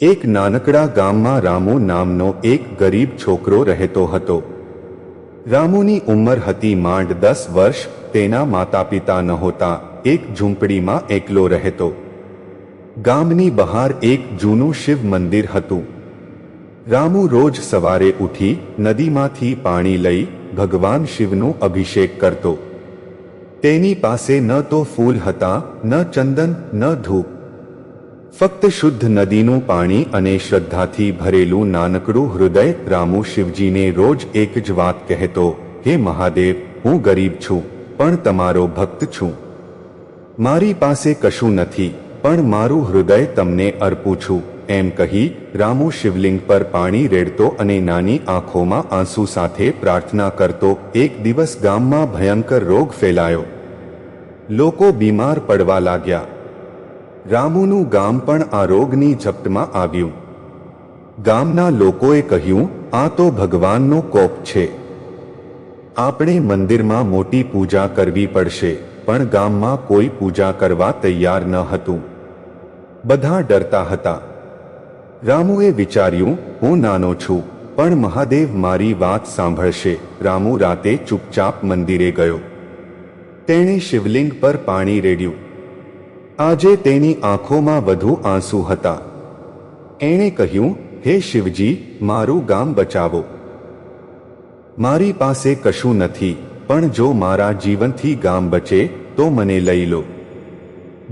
એક નાનકડા ગામમાં રામુ નામનો એક ગરીબ છોકરો રહેતો હતો. રામુની ઉંમર હતી માંડ 10 વર્ષ. તેના માતા પિતા નહોતા. એક ઝૂંપડીમાં એકલો રહેતો. ગામની બહાર એક જૂનું શિવ મંદિર હતું. રામુ રોજ સવારે ઉઠી નદીમાંથી પાણી લઈ ભગવાન શિવનું અભિષેક કરતો. તેની પાસે ન તો ફૂલ હતા, ન ચંદન, ન ધૂપ. ફક્ત શુદ્ધ નદીનું પાણી અને શ્રદ્ધાથી ભરેલું નાનકડું હૃદય. રામુ શિવજીને રોજ એક જ વાત કહેતો, હે મહાદેવ, હું ગરીબ છું, પણ તમારો ભક્ત છું. મારી પાસે કશું નથી, પણ મારું હૃદય તમને અર્પું છું. એમ કહી રામુ શિવલિંગ પર પાણી રેડતો અને નાની આંખોમાં આંસુ સાથે પ્રાર્થના કરતો. એક દિવસ ગામમાં ભયંકર રોગ ફેલાયો. લોકો બીમાર પડવા લાગ્યા. રામુનું ગામ પણ આ રોગની ઝપટમાં આવ્યું. ગામના લોકોએ કહ્યું, આ તો ભગવાનનો કોપ છે. આપણે મંદિરમાં મોટી પૂજા કરવી પડશે. પણ ગામમાં કોઈ પૂજા કરવા તૈયાર ન હતું. બધા ડરતા હતા. રામુએ વિચાર્યું, હું નાનો છું, પણ મહાદેવ મારી વાત સાંભળશે. રામુ રાતે ચૂપચાપ મંદિરે ગયો. તેણે શિવલિંગ પર પાણી રેડ્યું. આજે તેની આંખોમાં વધુ આંસુ હતા. એણે કહ્યું, હે શિવજી, મારું ગામ બચાવો. મારી પાસે કશું નથી, પણ જો મારા જીવનથી ગામ બચે તો મને લઈ લો.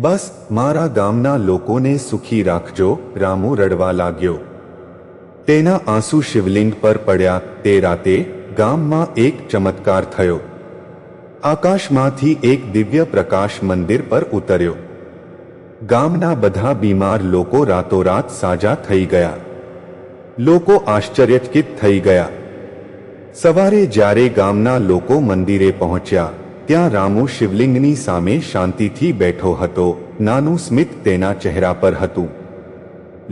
બસ મારા ગામના લોકોને સુખી રાખજો. રામુ રડવા લાગ્યો. તેના આંસુ શિવલિંગ પર પડ્યા. તે રાતે ગામમાં એક ચમત્કાર થયો. આકાશમાંથી એક દિવ્ય પ્રકાશ મંદિર પર ઉતર્યો. ગામના બધા બીમાર લોકો રાતોરાત સાજા થઈ ગયા. લોકો આશ્ચર્યચકિત થઈ ગયા. સવારે જ્યારે ગામના લોકો મંદિરે પહોંચ્યા, ત્યાં રામુ શિવલિંગની સામે શાંતિથી બેઠો હતો. નાનું સ્મિત તેના ચહેરા પર હતું.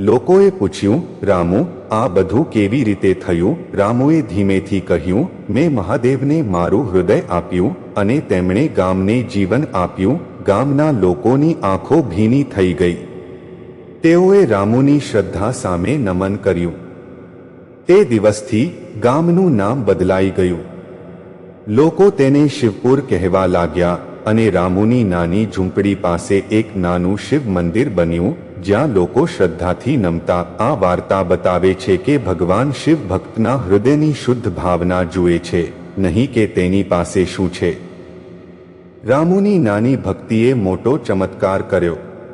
લોકોએ પૂછ્યું, રામુ, આ બધું કેવી રીતે થયું? રામુએ ધીમેથી કહ્યું, મેં મહાદેવને મારું હૃદય આપ્યું અને તેમણે ગામને જીવન આપ્યું. ગામના લોકોની આંખો ભીની થઈ ગઈ. તેઓએ રામુની શ્રદ્ધા સામે નમન કર્યું. તે દિવસથી ગામનું નામ બદલાઈ ગયું. લોકો તેને શિવપુર કહેવા લાગ્યા અને રામુની નાની ઝૂંપડી પાસે એક નાનું શિવ મંદિર બન્યું, જ્યાં લોકો શ્રદ્ધાથી નમતા. આ વાર્તા બતાવે છે કે ભગવાન શિવ ભક્તના હૃદયની શુદ્ધ ભાવના જુએ છે, નહીં કે તેની પાસે શું છે. રામુની નાની ભક્તિએ મોટો ચમત્કાર કર્યો.